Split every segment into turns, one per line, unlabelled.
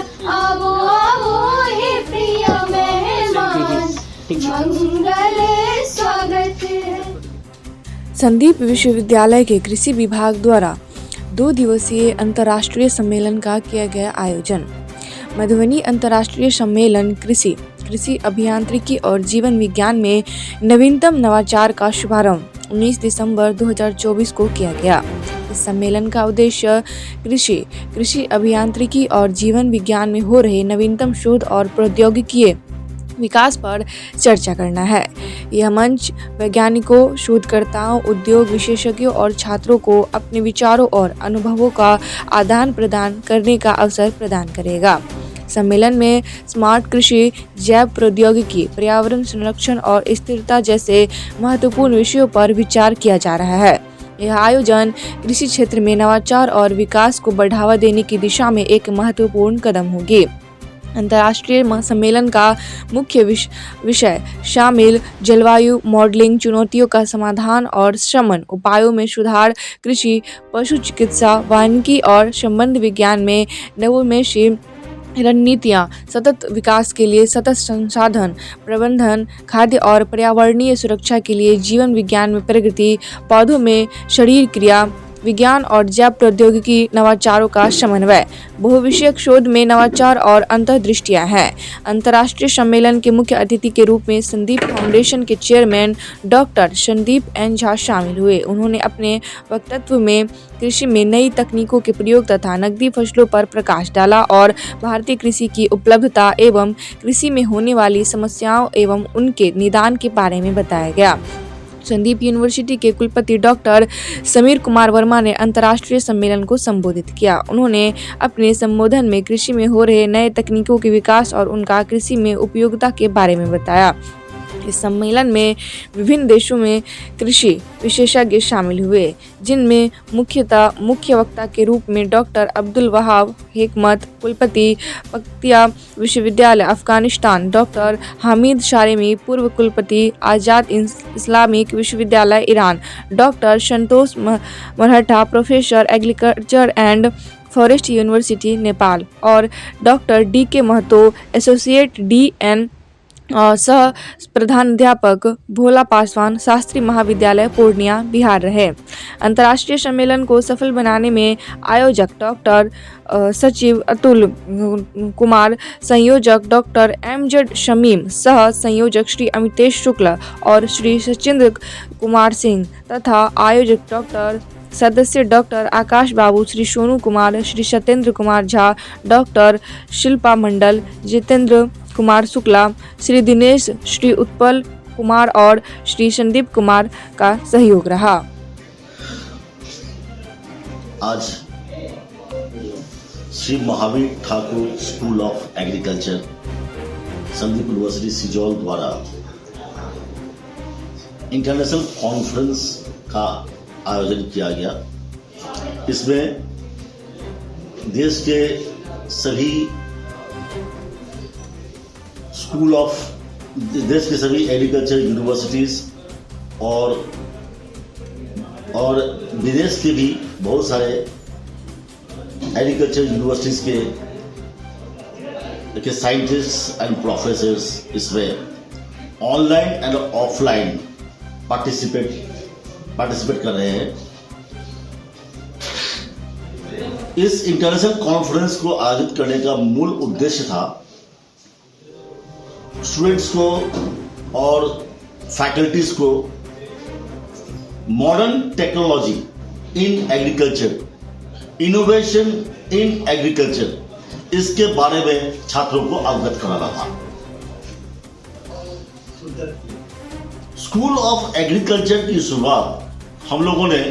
आवो आवो हे प्रिय मेहमान, मंगल स्वागत है।
संदीप विश्वविद्यालय के कृषि विभाग द्वारा 2 दिवसीय अंतर्राष्ट्रीय सम्मेलन का किया गया आयोजन। मधुबनी अंतर्राष्ट्रीय सम्मेलन कृषि अभियांत्रिकी और जीवन विज्ञान में नवीनतम नवाचार का शुभारंभ 19 दिसंबर 2024 को किया गया। इस सम्मेलन का उद्देश्य कृषि अभियांत्रिकी और जीवन विज्ञान में हो रहे नवीनतम शोध और प्रौद्योगिकीय विकास पर चर्चा करना है। यह मंच वैज्ञानिकों, शोधकर्ताओं, उद्योग विशेषज्ञों और छात्रों को अपने विचारों और अनुभवों का आदान प्रदान करने का अवसर प्रदान करेगा। सम्मेलन में स्मार्ट कृषि, जैव प्रौद्योगिकी, पर्यावरण संरक्षण और स्थिरता जैसे महत्वपूर्ण विषयों पर विचार किया जा रहा है। यह आयोजन कृषि क्षेत्र में नवाचार और विकास को बढ़ावा देने की दिशा में एक महत्वपूर्ण कदम होगी। अंतर्राष्ट्रीय सम्मेलन का मुख्य विषय शामिल जलवायु मॉडलिंग, चुनौतियों का समाधान और शमन उपायों में सुधार, कृषि, पशु चिकित्सा, वानिकी और संबंध विज्ञान में नवोन्मेषी रणनीतियाँ, सतत विकास के लिए सतत संसाधन प्रबंधन, खाद्य और पर्यावरणीय सुरक्षा के लिए जीवन विज्ञान में प्रगति, पौधों में शरीर क्रिया विज्ञान और जैव प्रौद्योगिकी नवाचारों का समन्वय, बहुविषयक शोध में नवाचार और अंतर्दृष्टियां हैं। अंतर्राष्ट्रीय सम्मेलन के मुख्य अतिथि के रूप में संदीप फाउंडेशन के chairman doctor Sandeep N Jha शामिल हुए। उन्होंने अपने वक्तव्य में कृषि में नई तकनीकों के प्रयोग तथा नकदी फसलों पर प्रकाश डाला और भारतीय कृषि की उपलब्धता एवं कृषि में होने वाली समस्याओं एवं उनके निदान के बारे में बताया गया। संदीप यूनिवर्सिटी के कुलपति डॉक्टर समीर कुमार वर्मा ने अंतर्राष्ट्रीय सम्मेलन को संबोधित किया। उन्होंने अपने संबोधन में कृषि में हो रहे नए तकनीकों के विकास और उनका कृषि में उपयोगिता के बारे में बताया। इस सम्मेलन में विभिन्न देशों में कृषि विशेषज्ञ शामिल हुए, जिनमें मुख्य वक्ता के रूप में डॉक्टर अब्दुल वहाब हेकमत, कुलपति पक्तिया विश्वविद्यालय अफगानिस्तान, डॉक्टर हामिद शारेमी, पूर्व कुलपति आज़ाद इस्लामिक विश्वविद्यालय Iran, doctor Santosh Marhatta, professor Agriculture and Forest University Nepal और doctor DK Mahato, associate DN सह प्रधानाध्यापक भोला पासवान, शास्त्री महाविद्यालय पूर्णिया बिहार रहे। अंतर्राष्ट्रीय सम्मेलन को सफल बनाने में आयोजक डॉक्टर सचिव अतुल कुमार, संयोजक डॉक्टर MZ शमीम, सह संयोजक श्री अमितेश शुक्ल और श्री सचिंद्र कुमार सिंह तथा आयोजक डॉक्टर सदस्य डॉक्टर आकाश बाबू, श्री सोनू कुमार, श्री सत्येंद्र कुमार झा, डॉक्टर शिल्पा मंडल, जितेंद्र कुमार शुक्ला, श्री दिनेश, श्री उत्पल कुमार और श्री संदीप कुमार का सहयोग रहा।
आज Shri Mahavir Thakur school of agriculture Sandeep university Sijaul द्वारा इंटरनेशनल कॉन्फ्रेंस का आयोजन किया गया। इसमें देश के सभी एग्रीकल्चर यूनिवर्सिटीज और विदेश के भी बहुत सारे एग्रीकल्चर यूनिवर्सिटीज के साइंटिस्ट एंड प्रोफेसर्स इसमें ऑनलाइन एंड ऑफलाइन पार्टिसिपेट कर रहे हैं। इस इंटरनेशनल कॉन्फ्रेंस को आयोजित करने का मूल उद्देश्य था स्टूडेंट्स को और फैकल्टीज को modern technology in agriculture, innovation in agriculture, इसके बारे में छात्रों को अवगत कराना था। स्कूल ऑफ एग्रीकल्चर की शुरुआत हम लोगों ने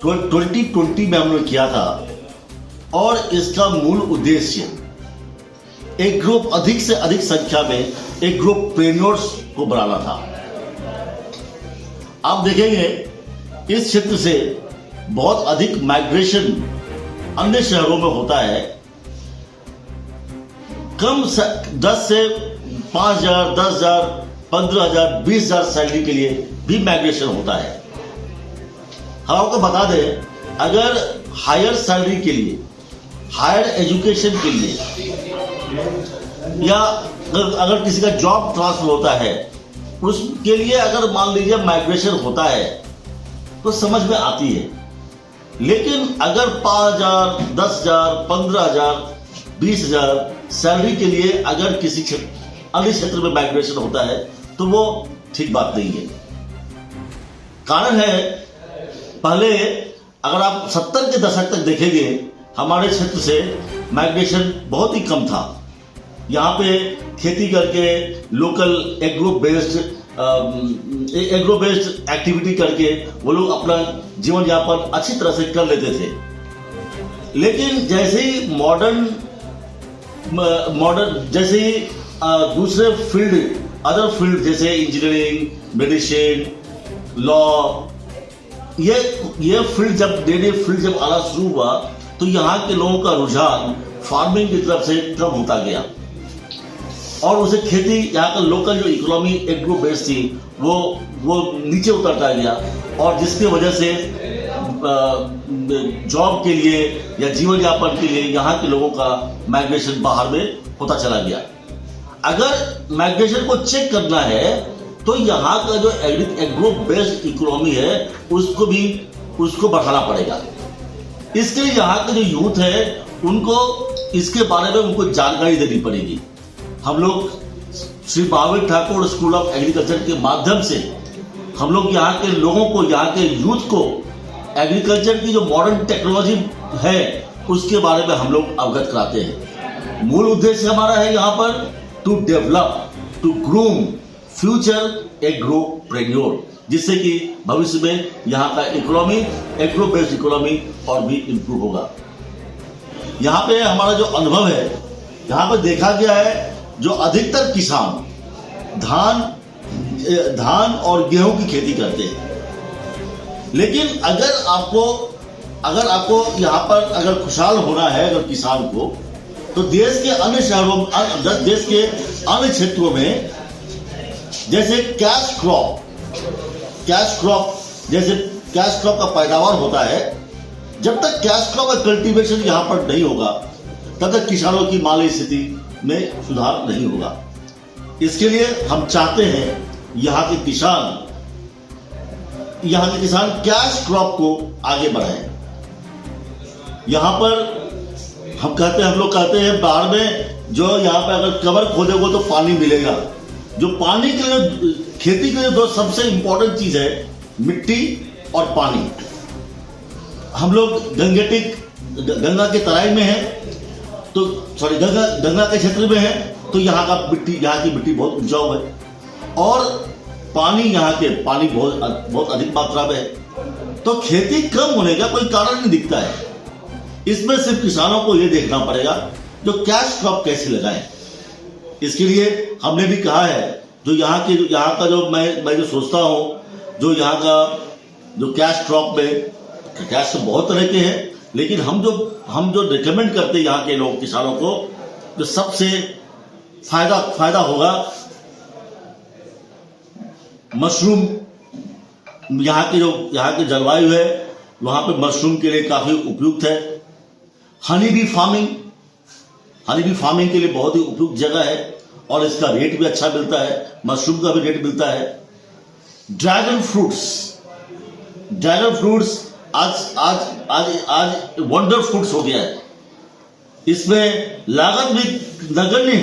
2020 में हमने किया था और इसका मूल उद्देश्य एक ग्रुप अधिक से अधिक संख्या में एक ग्रुप ट्रेनर्स को बनाना था। आप देखेंगे इस क्षेत्र से बहुत अधिक माइग्रेशन अन्य शहरों में होता है। कम 10 से 5,000, 10,000, 15,000, 20,000 सैलरी के लिए भी माइग्रेशन होता है। हम आपको बता दें, अगर हायर सैलरी के लिए हायर एजुकेशन के लिए या अगर किसी का जॉब ट्रांसफर होता है उसके लिए अगर मान लीजिए माइग्रेशन होता है तो समझ में आती है। लेकिन अगर 5,000, 10,000, 15,000, 20,000 सैलरी के लिए अगर किसी अन्य क्षेत्र में माइग्रेशन होता है तो वो ठीक बात नहीं है। कारण है, पहले अगर आप 70 के दशक तक देखेंगे हमारे क्षेत्र से माइग्रेशन बहुत ही कम था। यहाँ पे खेती करके लोकल एग्रो बेस्ड एक्टिविटी करके वो लोग अपना जीवन यापन अच्छी तरह से कर लेते थे। लेकिन जैसे ही मॉडर्न जैसे ही दूसरे अदर फील्ड जैसे इंजीनियरिंग, मेडिसिन, लॉ, ये फील्ड जब आना शुरू हुआ तो यहाँ के लोगों का रुझान फार्मिंग की तरफ से कम होता गया और उसे खेती, यहाँ का लोकल जो इकोनॉमी एग्रो बेस्ड थी वो नीचे उतरता गया और जिसकी वजह से जॉब के लिए या जीवन यापन के लिए यहाँ के लोगों का माइग्रेशन बाहर में होता चला गया। अगर माइग्रेशन को चेक करना है तो यहाँ का जो एग्रो बेस्ड इकोनॉमी है उसको बढ़ाना पड़ेगा। इसके लिए यहाँ के जो यूथ है उनको इसके बारे में उनको जानकारी देनी पड़ेगी। हम लोग Shri Mahavir Thakur school of agriculture के माध्यम से हम लोग यहाँ के लोगों को, यहाँ के यूथ को एग्रीकल्चर की जो मॉडर्न टेक्नोलॉजी है उसके बारे में हम लोग अवगत कराते हैं। मूल उद्देश्य हमारा है यहाँ पर to develop, to groom future agropreneur, जिससे कि भविष्य में यहाँ का इकोनॉमी, एग्रो बेस्ड इकोनॉमी और भी इम्प्रूव होगा। यहाँ पे हमारा जो अनुभव है, यहाँ पे देखा गया है जो अधिकतर किसान धान और गेहूं की खेती करते हैं। लेकिन अगर आपको यहाँ पर अगर खुशहाल होना है अगर किसान को, तो देश के अन्य शहरों, देश के अन्य क्षेत्रों में जैसे कैश क्रॉप का पैदावार होता है, जब तक कैश क्रॉप का कल्टीवेशन यहाँ पर नहीं होगा तब तक किसानों की माली स्थिति में सुधार नहीं होगा। इसके लिए हम चाहते हैं यहाँ के किसान कैश क्रॉप को आगे बढ़ाएं। यहाँ पर हम लोग कहते हैं बाहर में जो यहाँ पे अगर कवर खोदोगे तो पानी मिलेगा। जो पानी के लिए, खेती के लिए दो सबसे इंपॉर्टेंट चीज है, मिट्टी और पानी। हम लोग गंगा के तराई में है, तो सॉरी गंगा के क्षेत्र में है, तो यहाँ की मिट्टी बहुत उपजाऊ है और पानी बहुत अधिक मात्रा में है। तो खेती कम होने का कोई कारण नहीं दिखता है। इसमें सिर्फ किसानों को ये देखना पड़ेगा जो कैश क्रॉप कैसे लगाएं। इसके लिए हमने भी कहा है जो यहाँ का जो मैं जो सोचता हूँ, जो यहाँ का जो कैश क्रॉप में, कैश तो बहुत तरह के हैं, लेकिन हम जो रिकमेंड करते हैं यहाँ के लोग किसानों को, जो सबसे फायदा होगा मशरूम। यहाँ की जलवायु है वहाँ पे मशरूम के लिए काफी उपयुक्त है। हनी बी फार्मिंग के लिए बहुत ही उपयुक्त जगह है और इसका रेट भी अच्छा मिलता है, मशरूम का भी रेट मिलता है। ड्रैगन फ्रूट्स आज वंडर फ्रूट्स हो गया है। इसमें लागत भी नगण्य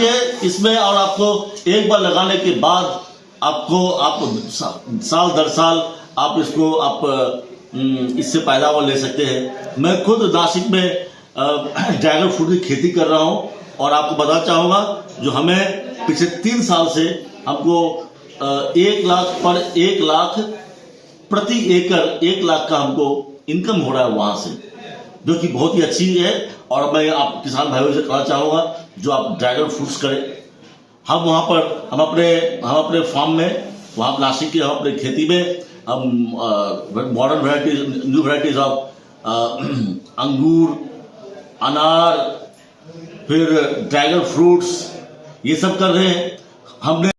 है इसमें, और आपको एक बार लगाने के बाद आप साल दर साल आप इससे पैदावार ले सकते हैं। मैं खुद नासिक में ड्रैगन फ्रूट की खेती कर रहा हूं और आपको बताना चाहूंगा जो हमें पिछले 3 साल से हमको 1 लाख प्रति एकड़ 1 लाख का हमको इनकम हो रहा है वहां से, जो कि बहुत ही अच्छी है। और मैं आप किसान भाइयों से कहना चाहूंगा जो आप ड्रैगन फ्रूट्स करें। हम अपने फार्म में, वहां नासिक के हम अपने खेती में हम modern varieties, new varieties of अंगूर, अनार, फिर ड्रैगन फ्रूट्स ये सब कर रहे हैं। हमने